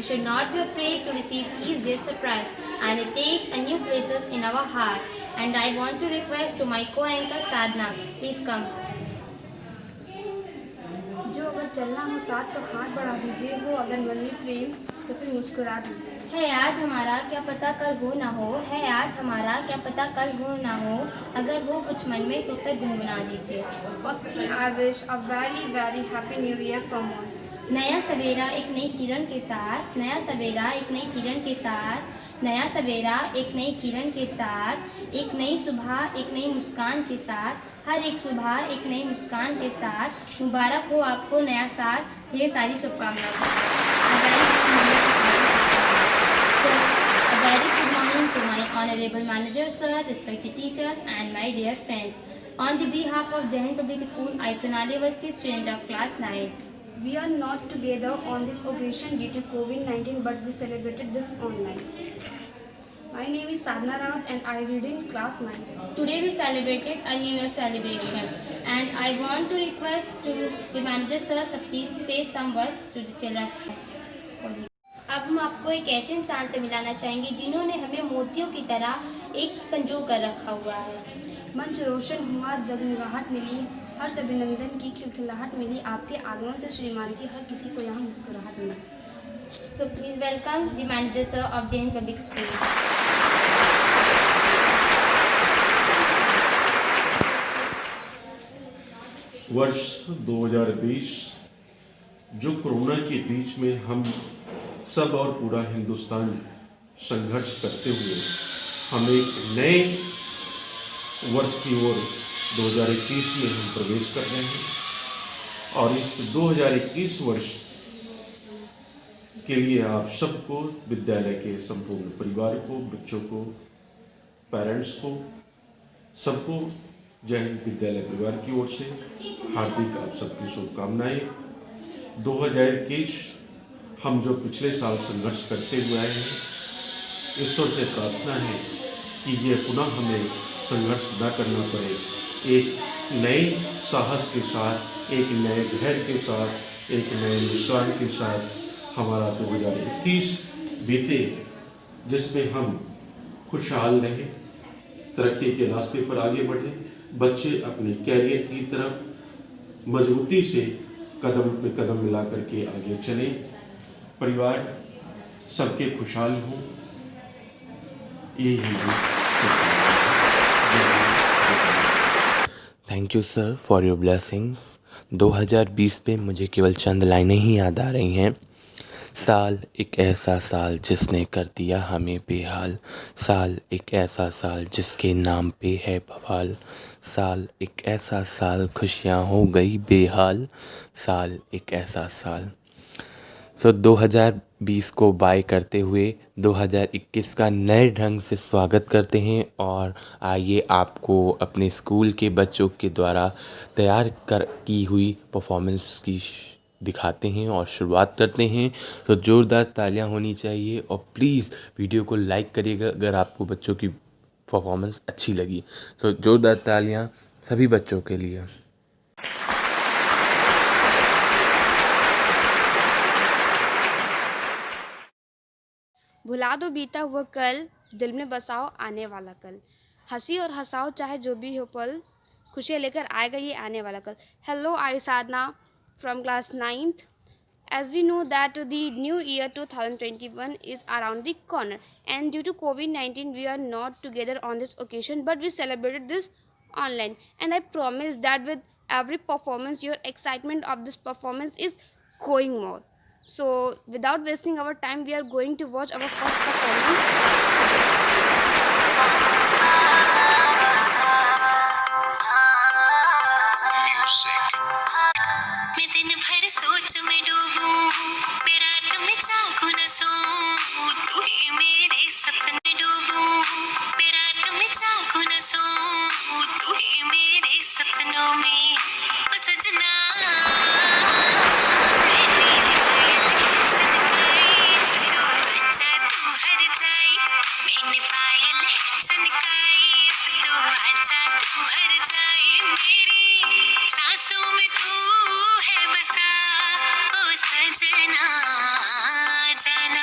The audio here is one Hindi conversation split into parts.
should not be afraid to receive each day's surprise, and it takes a new places in our heart. And I want to request to my co-anchor Sadhna, please come. जो अगर चलना हो साथ तो हाथ बढ़ा दीजिए, वो अगर मन में प्रेम तो फिर मुस्कुरा दीजिए। है आज हमारा क्या पता कल हो ना हो, है आज हमारा क्या पता कल हो ना हो, अगर हो कुछ मन में तो फिर गुनगुना दीजिए। Firstly, I wish a very very happy new year from all. नया सवेरा एक नई किरण के साथ, नया सवेरा एक नई किरण के साथ, नया सवेरा एक नई किरण के साथ, एक नई सुबह एक नई मुस्कान के साथ, हर एक सुबह एक नई मुस्कान के साथ, मुबारक हो आपको नया साल, ढेर सारी शुभकामनाओं के साथ। So, a very good morning to my honorable manager sir, respected teachers and my dear friends. On the behalf of Jain Public School, I Sonali Vasti, student of class 9th. We are not together on this occasion due to COVID-19, but we celebrated this online. My name is Sadhna Rawat and I read in class 9. Today we celebrated a New Year celebration, and I want to request to the manager sir, please say some words to the children. अब हम आपको एक ऐसे इंसान से मिलाना चाहेंगे जिन्होंने हमें मोतियों की तरह एक संजो कर रखा हुआ है। मंच रोशन हुआ, जगमगाहट मिली, हर्ष अभिनंदन की खिलखिलाहट मिली, आपके आगमन से श्रीमान जी हर किसी को यहाँ मुस्कुराहट मिली। So please welcome the manager sir of Jain Public School. वर्ष 2020 जो कोरोना के बीच में हम सब और पूरा हिंदुस्तान संघर्ष करते हुए हम एक नए वर्ष की ओर 2021 में हम प्रवेश कर रहे हैं और इस 2021 वर्ष के लिए आप सबको, विद्यालय के संपूर्ण परिवार को, बच्चों को, पेरेंट्स को, सबको जय हिंद विद्यालय परिवार की ओर से हार्दिक आप सबकी शुभकामनाएं। 2021 हम जो पिछले साल संघर्ष करते हुए आए हैं, ईश्वर से प्रार्थना है कि ये पुनः हमें संघर्ष न करना पड़े। एक नए साहस के साथ, एक नए धैर्य के साथ, एक नए मुस्कान के साथ हमारा 2021 बीते, जिसमें हम खुशहाल रहें, तरक्की के रास्ते पर आगे बढ़े, बच्चे अपने कैरियर की तरफ मजबूती से कदम पे कदम मिला करके आगे चलें, परिवार सबके खुशहाल हों, यही हमारी शुभकामनाएं। Thank you sir for your blessings. 2020 पे मुझे केवल चंद लाइनें ही याद आ रही हैं। साल एक ऐसा साल जिसने कर दिया हमें बेहाल, साल एक ऐसा साल जिसके नाम पे है बवाल, साल एक ऐसा साल खुशियाँ हो गई बेहाल, साल एक ऐसा साल। 2020 को बाय करते हुए 2021 का नए ढंग से स्वागत करते हैं और आइए आपको अपने स्कूल के बच्चों के द्वारा तैयार की हुई परफॉर्मेंस की दिखाते हैं और शुरुआत करते हैं। तो ज़ोरदार तालियां होनी चाहिए और प्लीज़ वीडियो को लाइक करिएगा अगर आपको बच्चों की परफॉर्मेंस अच्छी लगी। तो ज़ोरदार तालियां सभी बच्चों के लिए। भुला दो बीता हुआ कल, दिल में बसाओ आने वाला कल, हंसी और हंसाओ चाहे जो भी हो पल, खुशियाँ लेकर आएगा ये आने वाला कल। Hello, I Sadhna from class 9th. As we know that the new year 2021 is around the corner, and due to COVID-19 we are not together on this occasion, but we celebrated this online, and I promise that with every performance your excitement of this performance is going more. So without wasting our time, we are going to watch our first performance. मैं दिन भर सोच में डूबूं, मैं रात में जागूं न सोऊं, तू ही मेरे सपने डूबूं, मैं रात में जागूं न सोऊं, तू ही मेरे सपनों में ओ सजना। मैंने पायल चनकाई तो आजा तू हर जाई, मैंने पायल चनकाई तो आजा तू हर जाई, मेरी सांसों में तू है बसा ओ सजना, जाना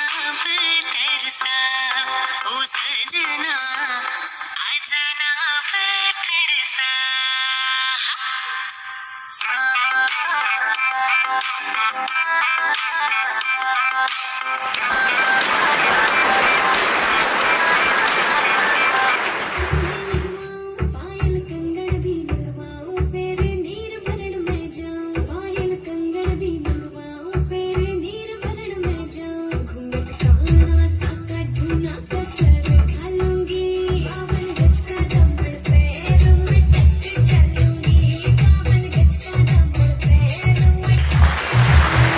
पायल कंगड़ भी मंगवाऊं फेरे नीर भरण में जाऊं पायल कंगड़ भी मंगवाऊं फेरे नीर भरण में जाऊं घूंघट काना सा का ढूंढा कसर खा लूंगी बावन गज का दमड़ पैर में टक चलूंगी बावन गज का दमड़ पैर में टक चलूंगी।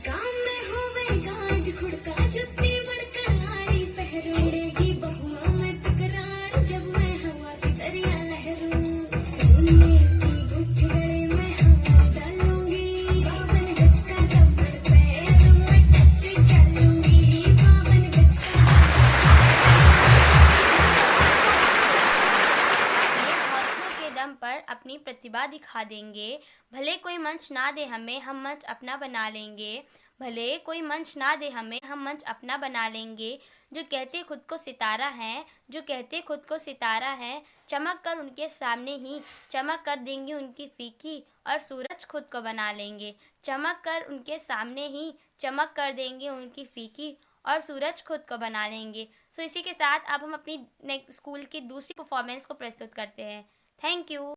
गाँव में होवे गाज खुड़का जुत्ती बड़कड़ आई पहरू छिड़ेगी बहुआ में तकरार जब मैं हवा की दरिया लहरूं सोने की गुट्ठी गले में हवा डालूंगी बावन गज का दमड़ पैर में टक चलूंगी बावन गज का अपने हौसलों के दम पर अपनी प्रतिभा दिखा देंगे। भले कोई मंच ना दे हमें, हम मंच अपना बना लेंगे। भले कोई मंच ना दे हमें, हम मंच अपना बना लेंगे। जो कहते खुद को सितारा हैं, जो कहते खुद को सितारा हैं, चमक कर उनके सामने ही चमक कर देंगे उनकी फीकी और सूरज खुद को बना लेंगे। चमक कर उनके सामने ही चमक कर देंगे उनकी फीकी और सूरज खुद को बना लेंगे। सो इसी के साथ अब हम अपनी नेक्स्ट स्कूल की दूसरी परफॉर्मेंस को प्रस्तुत करते हैं। Thank you.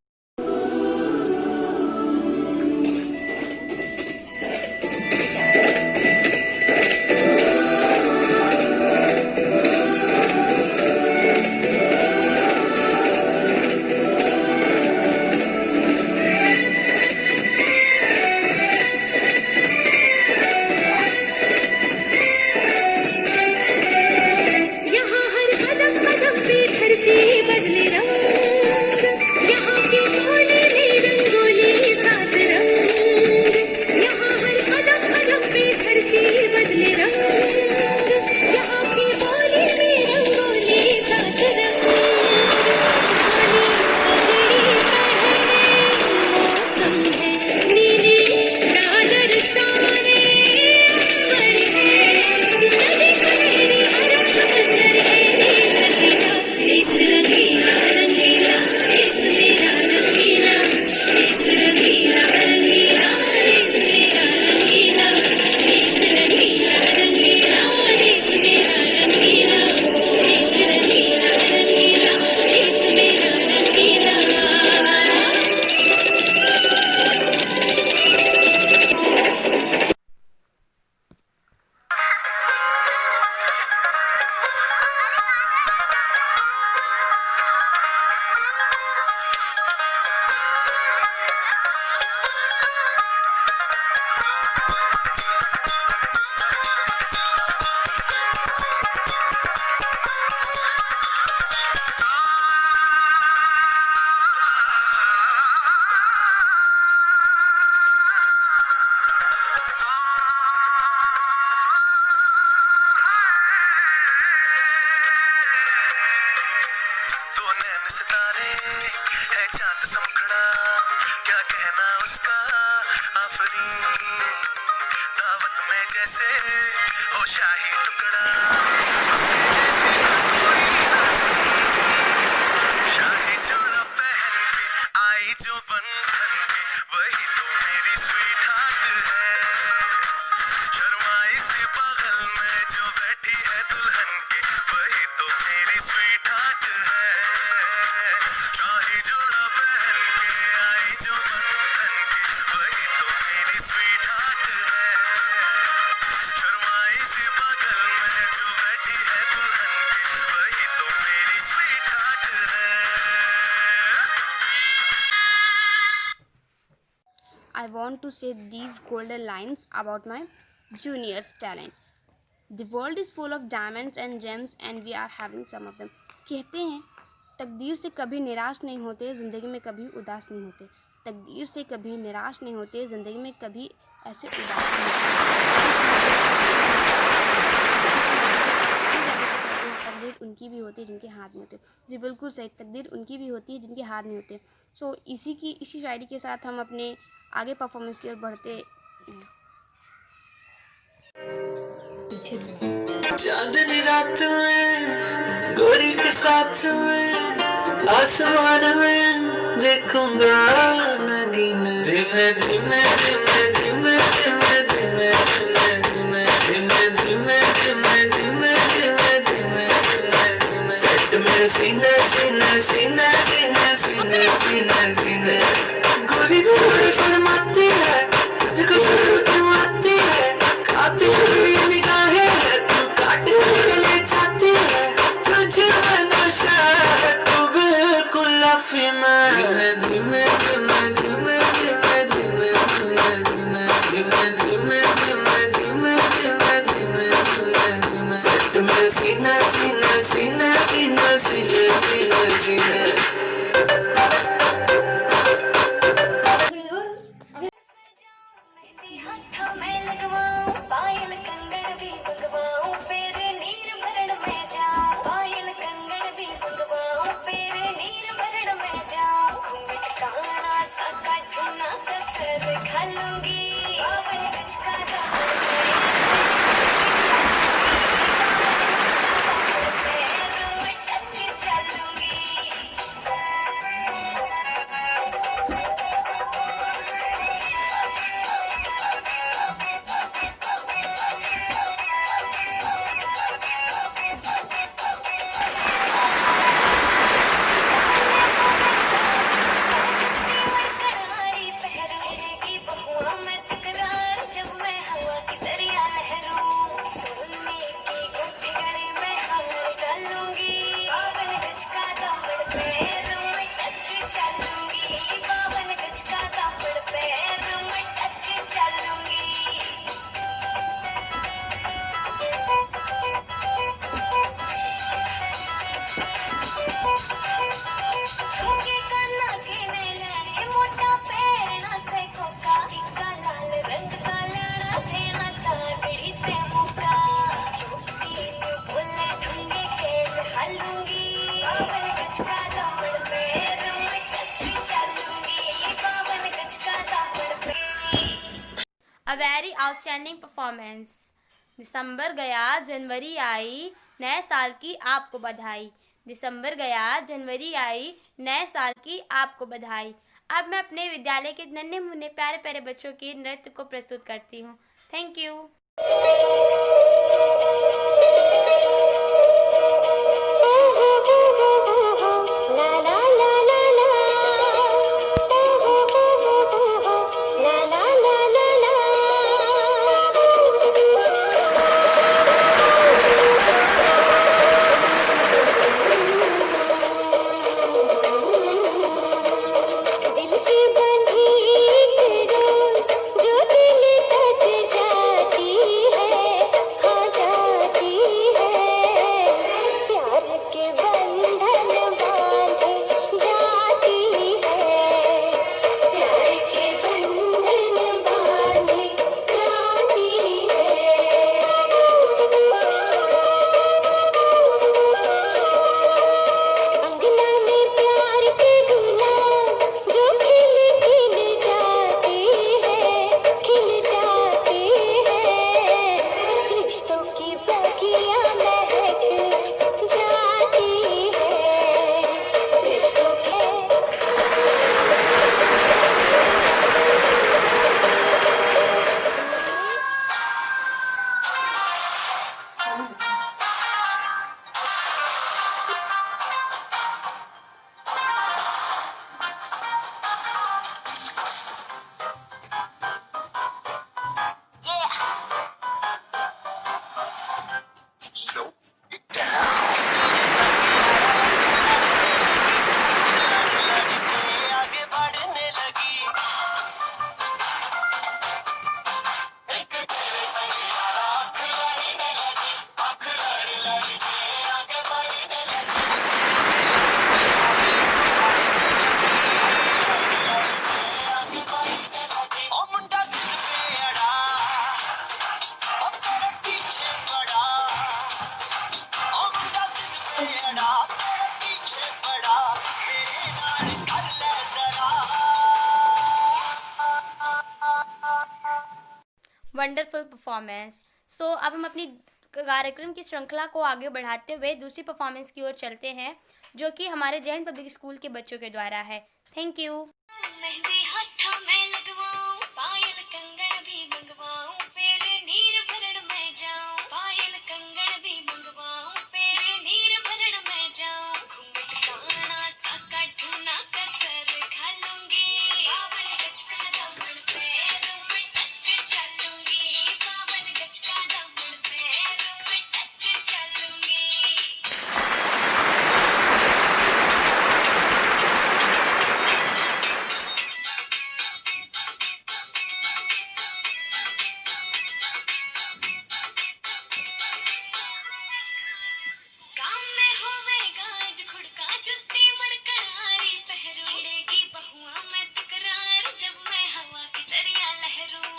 यहाँ हर कदम कदम पे धरती बदले रंग यहाँ की होली में रंगोली सात रंग यहाँ हर कदम कदम पे धरती बदले रंग यहाँ की होली में रंगोली सात रंग रानी पगड़ी पहने मौसम है नीली चादर सारे अंबर है नदी सवेरी हरा समंदर है देश रंगीला रंगीला देश मेरा रंगीला देश रंगीला रंगीला देश मेरा रंगीला देश रंगीला रंगीला देश मेरा रंगीला देश रंगीला रंगीला देश मेरा रंगीला। दो नैन सितारे है चांद समखड़ा क्या कहना उसका आफरीन दावत में जैसे हो शाही टुकड़ा उसके जैसे ना कोई नाज़नीन शाही जोड़ा पहन के आई जो बंधन के वही तो मेरी स्वीट हार्ट है शर्माई सी बगल में जो बैठी है दुल्हन के वही तो मेरी स्वीट हार्ट है शाही जोड़ा पहन के आई जो बंधन के वही तो मेरी स्वीट हार्ट है शर्माई सी बगल में जो बैठी है दुल्हन के वही तो मेरी स्वीट हार्ट है। I want to say these golden lines about my junior's talent. The world is full of diamonds and gems and we are having some of them. कहते हैं तकदीर से कभी निराश नहीं होते, ज़िंदगी में कभी उदास नहीं होते। तकदीर से कभी निराश नहीं होते, ज़िंदगी में कभी ऐसे उदास नहीं होते। तकदीर उनकी भी होती है जिनके हाथ नहीं होते। जी बिल्कुल सही, तकदीर उनकी भी होती है जिनके हाथ नहीं होते। सो इसी शायरी के साथ हम अपने आगे परफॉर्मेंस की ओर बढ़ते चांदनी रात में गोरी के साथ में आसमान में देखूंगा नगीना धीमे धीमे धीमे धीमे धीमे धीमे धीमे धीमे धीमे धीमे धीमे धीमे धीमे धीमे धीमे सेट में सीना सीना सीना सीना सीना सीना सीना गोरी तू बड़ी शर्माती है तुझको शर्म क्यों आती है खाती तेरी निगाहें तू काट कर चले जाती है तुझे मैं नशा है तू बिल्कुल अफी में धीमे धीमे धीमे धीमे धीमे धीमे धीमे धीमे धीमे धीमे धीमे धीमे धीमे धीमे सेट में सीना सीना सीना सीना सीना सीना सीना मेहंदी हाथों में लगवाऊं पायल कंगन भी मंगवाऊं फिर नीर भरण में जाऊं पायल कंगन भी मंगवाऊं फिर नीर भरण में जाऊं घूंघट काना सा काटूना कसर खा लूंगी बावन गज का दामन चलूंगी कड़ाई पहरेगी बहुआ में तकरार जब मैं हवा की दरिया लहरूं सोने की गुट्ठी गले में हार डालूंगी बावन गज का दामन पैरों में टच चलूंगी बावन गज का दामन पैरों में टच चलूंगी झुमके काना के मैं लाने मोटा पैर ना से कोका टिक्का लाल रंग का लाना देना तागड़ी ते मुका चुप्पी नु बोले ढूंढे खेल हलूंगी बावन गज का दामन पैर में टच चलूंगी बावन गज का दामन पैर A very outstanding performance. दिसंबर गया जनवरी आई नए साल की आपको बधाई। दिसंबर गया जनवरी आई नए साल की आपको बधाई। अब मैं अपने विद्यालय के नन्हे मुन्ने प्यारे प्यारे बच्चों के नृत्य को प्रस्तुत करती हूँ। Thank you. दिल से बंधी एक डोर जो दिल तक जाती है हाँ जाती है प्यार के बंधन बांधे जाती है प्यार के बंधन बांधे जाती है अंगना में प्यार के गुलाब जो खिल खिल जाती है खिल जाती है रिश्तों की बगिया महक जाती है रिश्तों के वंडरफुल परफॉर्मेंस। सो अब हम अपनी कार्यक्रम की श्रृंखला को आगे बढ़ाते हुए दूसरी परफॉर्मेंस की ओर चलते हैं, जो कि हमारे जैन पब्लिक स्कूल के बच्चों के द्वारा है। Thank you. मेहंदी हाथों में लगवाऊं, पायल कंगन भी मंगवाऊं, फिर नीर भरण में जाऊं, पायल कंगन भी मंगवाऊं, फिर नीर भरण में जाऊं, घूंघट काना साका ढूना कसर घालूंगी, बावन गज का दामन पैरों में टक चलूंगी, बावन गज का दामन पैरों में टक चलूंगी। काम में होवे गाज खुड़का जुत्ती मड़कड़ाई पहरू, छिड़ेगी बहुआ में तकरार जब मैं हवा की दरिया लहरूं।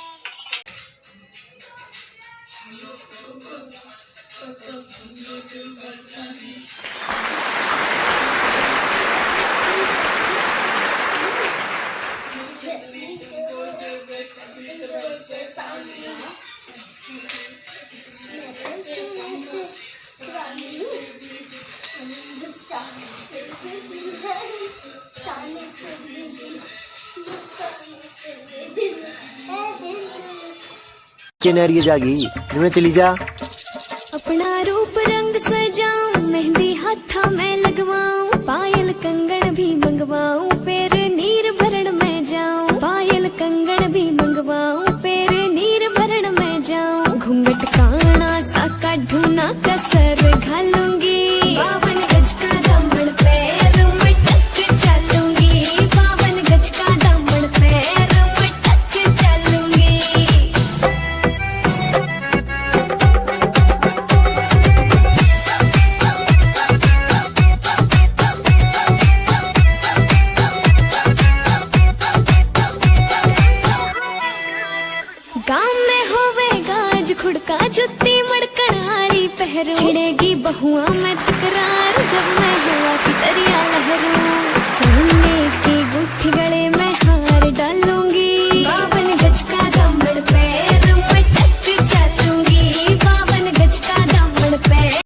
किनारी जागी जिवें चली जा। अपना रूप रंग सजाऊं, मेहंदी हाथा में लगवाऊं, पायल कंगन भी मंगवाऊं, फिर नीर भरण में जाऊं, पायल कंगन भी मंगवाऊं, फिर नीर भरण में जाऊं, घूंघट काना साका ढूना कसर घालूंगी, बावन गज का दामन पैरों में टक चलूंगी, बावन गज का दामन पैरों में टक चलूंगी। गाँव में होवे गाज खुड़का जुत्ती मड़कड़ाई पहरू, छिड़ेगी बहुआ में तकरार जब मैं हवा की दरिया लहरूं, सोने की गुत्थी गले में हार डालूंगी, बावन गज का दामन पैरों में टक चलूंगी, बावन गज का दामन पैर।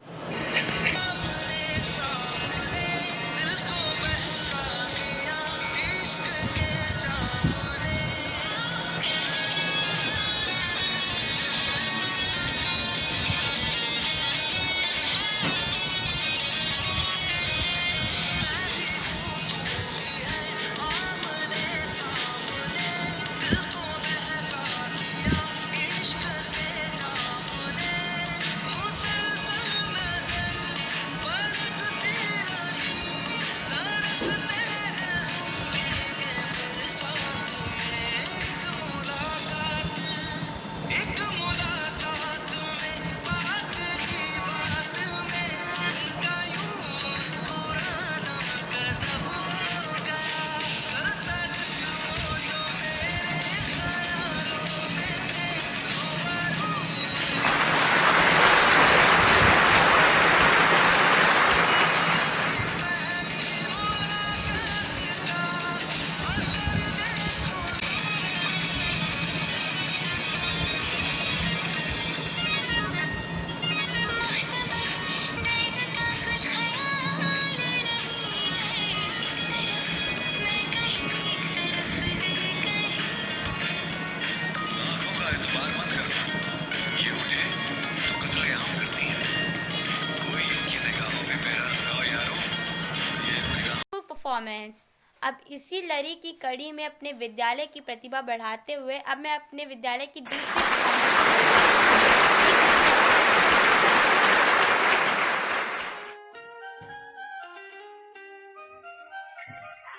परफॉर्मेंस। अब इसी लड़ी की कड़ी में अपने विद्यालय की प्रतिभा बढ़ाते हुए अब मैं अपने विद्यालय की दूसरी परफॉर्मेंस की ओर चलती हूँ।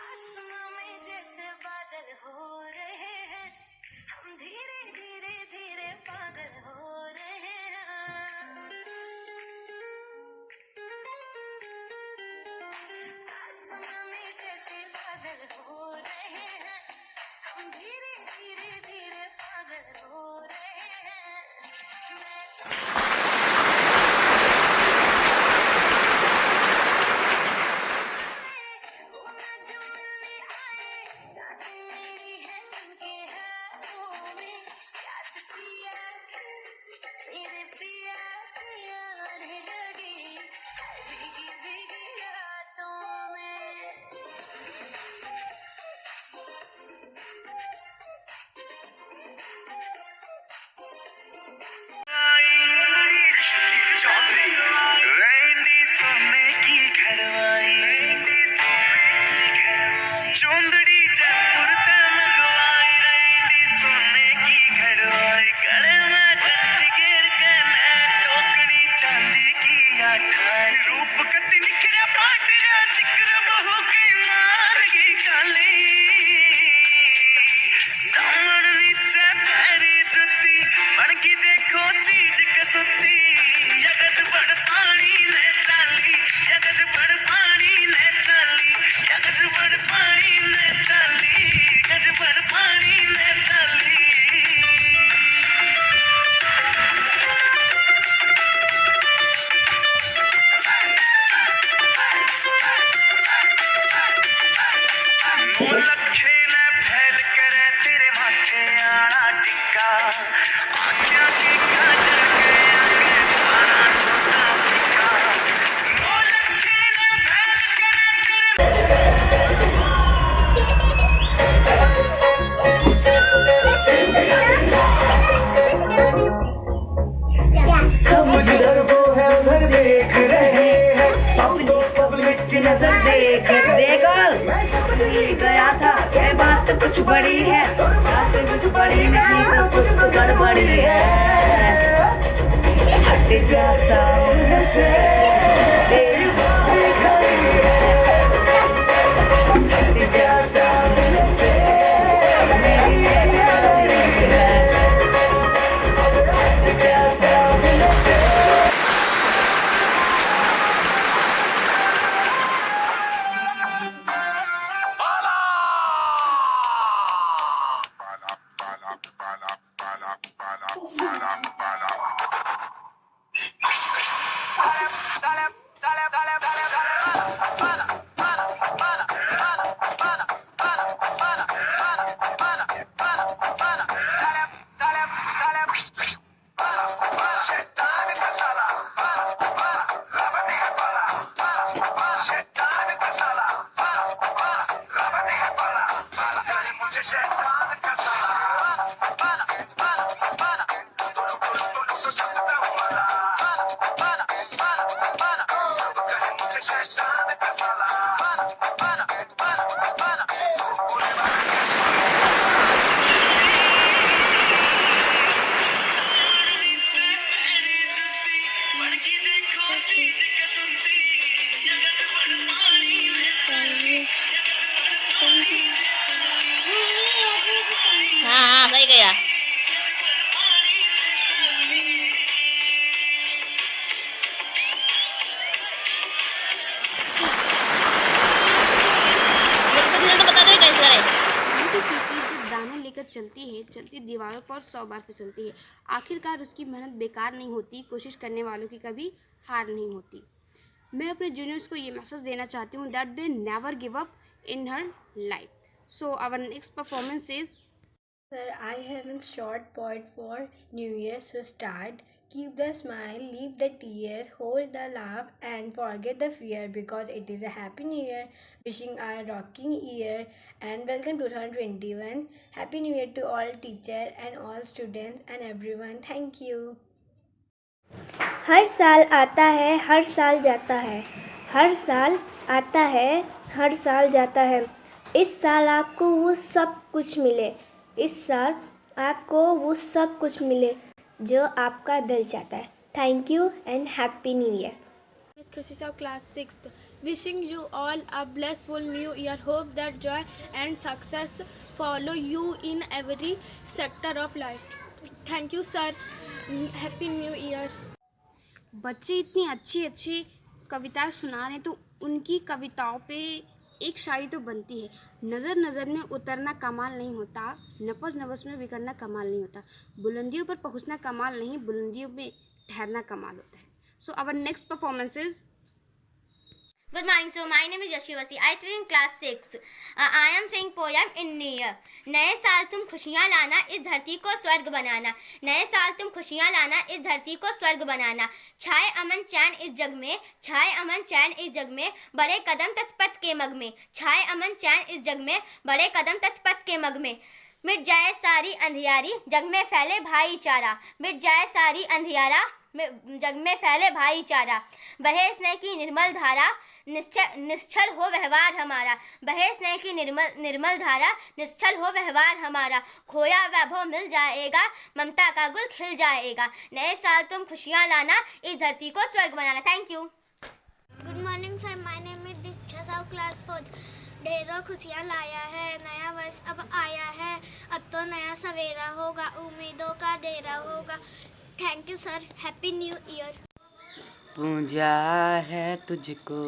आसमां में जैसे बादल हो रहे हैं, हम धीरे धीरे धीरे पागल हो रहे हैं। आसमां में जैसे बादल हो रहे हैं, हम धीरे धीरे धीरे पागल हो रहे हैं। वो ना जो मिलने आए, साथ मेरी है उनके हाथों में, याद किया चौंदड़ी जयपुर ते मंगवाई रही सोने की घड़वाई गले में गट्ठी घेर के टोकनी चांदी की आठाई रूप कति निखरा पाट रा जिक्र बहु की मारगी काली दामन नीचे पैरी जुती बड़की देखो चीज कसुती यगज बड़ पानी ने चाली यगज बड़ पानी ने चाली यगज बड़ पानी ने चाली यगज बड़ पानी ने चाली लखे ने फैल करे तेरे माथे आना टिक्का आँखियाँ की काजल के आगे सारा सोता फिका लखे ने फैल करे सब जिधर वो है उधर देख रहे हैं अपनी पब्लिक की नजर देख देखो मैं समझ ही गया था ये बात कुछ बड़ी है बात कुछ बड़ी नहीं तो कुछ तो गड़बड़ी है हट जा सामने से तेरी बातें खड़ी है हट जा सामने से मेरी ये गैलरी है हट जा सामने से हाँ सही गया। चलती है, चलती दीवारों पर 100 बार फिसलती है, आखिरकार उसकी मेहनत बेकार नहीं होती, कोशिश करने वालों की कभी हार नहीं होती। मैं अपने जूनियर्स को ये मैसेज देना चाहती हूँ that they never give up in her life. So our next performance is Sir, I have a short poet for New Year's to start. Keep the smile, leave the tears, hold the laugh and forget the fear because it is a happy new year. Wishing a rocking year and welcome to 2021. Happy New Year to all teachers and all students and everyone. Thank you. हर साल आता है, हर साल जाता है, हर साल आता है, हर साल जाता है। इस साल आपको वो सब कुछ मिले, इस साल आपको वो सब कुछ मिले जो आपका दिल चाहता है। Thank you and happy new year. Miss Khushisa of class 6th, wishing you all a blissful new year. Hope that joy and success follow you in every sector of life. Thank you sir. Happy New Year. बच्चे इतनी अच्छी अच्छी कविताएं सुना रहे हैं तो उनकी कविताओं पे एक शायरी तो बनती है। नज़र नज़र में उतरना कमाल नहीं होता, नफस नफस में बिखरना कमाल नहीं होता, बुलंदियों पर पहुंचना कमाल नहीं, बुलंदियों में ठहरना कमाल होता है। So our next performance is Good morning. So my name is Yashivasi. I study in class 6. I am saying poem in New Year. नए साल तुम खुशियाँ लाना, इस धरती को स्वर्ग बनाना। नए साल तुम खुशियाँ लाना, इस धरती को स्वर्ग बनाना। छाए अमन चैन इस जग में, छाए अमन चैन इस जग में, बड़े कदम तत्पथ के मग में। छाए अमन चैन इस जग में, बड़े कदम तत्पथ के मग में। मिट जाए सारी अंधियारी, जग में फैले भाईचारा। मिट जाए सारी अंधियारा, जग में फैले भाईचारा, बहे स्नेह की निर्मल धारा, निश्चल हो व्यवहार हमारा, बहे स्नेह की निर्मल धारा, निश्चल हो व्यवहार हमारा, खोया वैभव मिल जाएगा, ममता का गुल खिल जाएगा, नए साल तुम खुशियाँ लाना, इस धरती को स्वर्ग बनाना। Thank you. Good morning sir, my name is Diksha Sahu, class 4। ढेरों खुशियाँ लाया है, नया वर्ष अब आया है, अब तो नया सवेरा होगा, उम्मीदों का डेरा होगा। Thank you sir, happy new year. पूजा है तुझको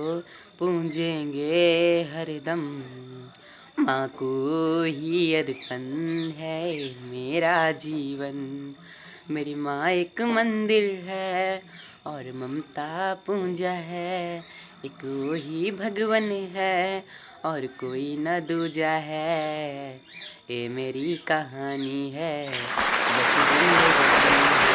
पूजेंगे हरदम, माँ को ही अर्पण है मेरा जीवन। मेरी माँ एक मंदिर है और ममता पूजा है, एक वही भगवन है और कोई न दूजा है। ये मेरी कहानी है, बस जिंदगानी है।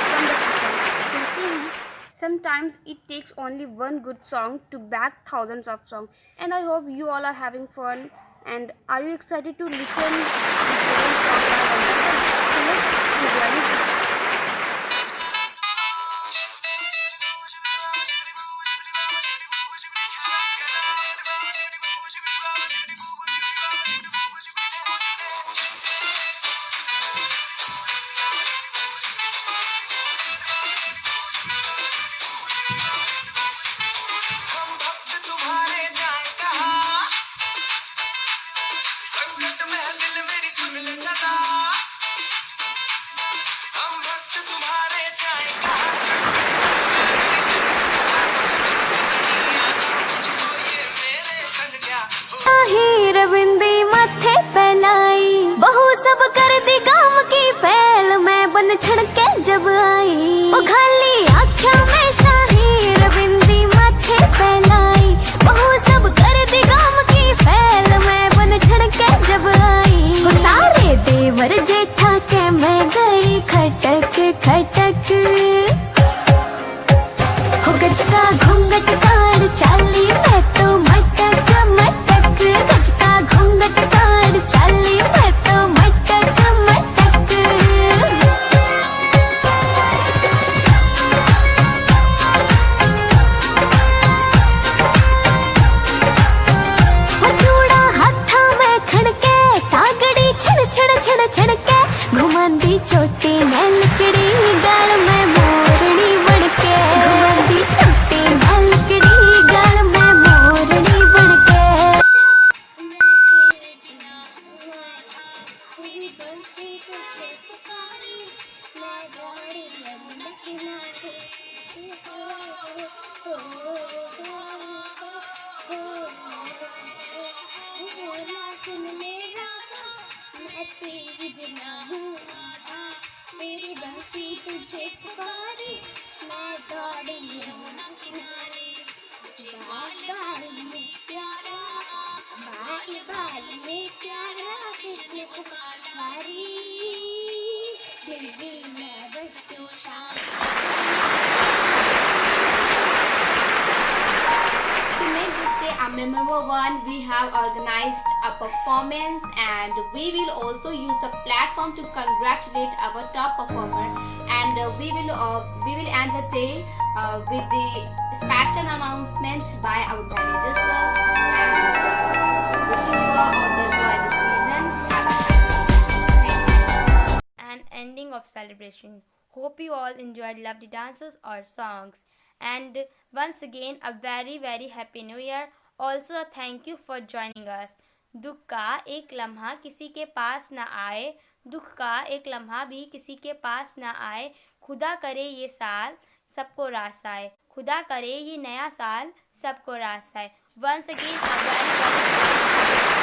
Wonderful song. कहते हैं sometimes it takes only one good song to back thousands of songs, and I hope you all are having fun. And are you excited to listen the brilliant song by one by one? So let's enjoy the song. रविंदी माथे पहलाई, बहू सब कर दी काम की फैल, मैं बन ठड़के जब आई। ओ खाली आँखों में शाही रविंदी माथे पहलाई, बहू सब कर दी काम की फैल, मैं बन ठड़के जब आई। ओ सारे देवर जेठा के मैं गई खटक खटक, हो गज का घूंघट काढ़ चाली मैं तो मटक मटक, गज का घूंघट काढ़ चाली मैं तो मटक मटक। चूड़ा हाथा में खड़के, तागड़ी छड़ छड़ छड़ छड़के, घुमांदी चोटी में लकड़ी, गाल में मोरनी बड़के, घुमांदी चोटी में लकड़ी, गाल में मोरनी बड़के। मेरी बंसी तुझे पुकारी, मैं दौड़ी यमुना किनारे, बाल बाल में प्यारा, बाल बाल में प्यारा, कृष्ण पुकारी, दिल दिल में बस क्यों To make this day a memorable one, we have organized a performance, and we will also use the platform to congratulate our top performer. And we will end the day with the special announcement by our managers, sir. And wishing you all the joy this season. Have a An ending of celebration. Hope you all enjoyed lovely dances or songs. And once again, a very very happy new year. Also a thank you for joining us. दुख का एक लम्हा किसी के पास ना आए, दुख का एक लम्हा भी किसी के पास ना आए, खुदा करे ये साल सबको रास आए, खुदा करे ये नया साल सबको रास आए. Once again, a very very happy new year.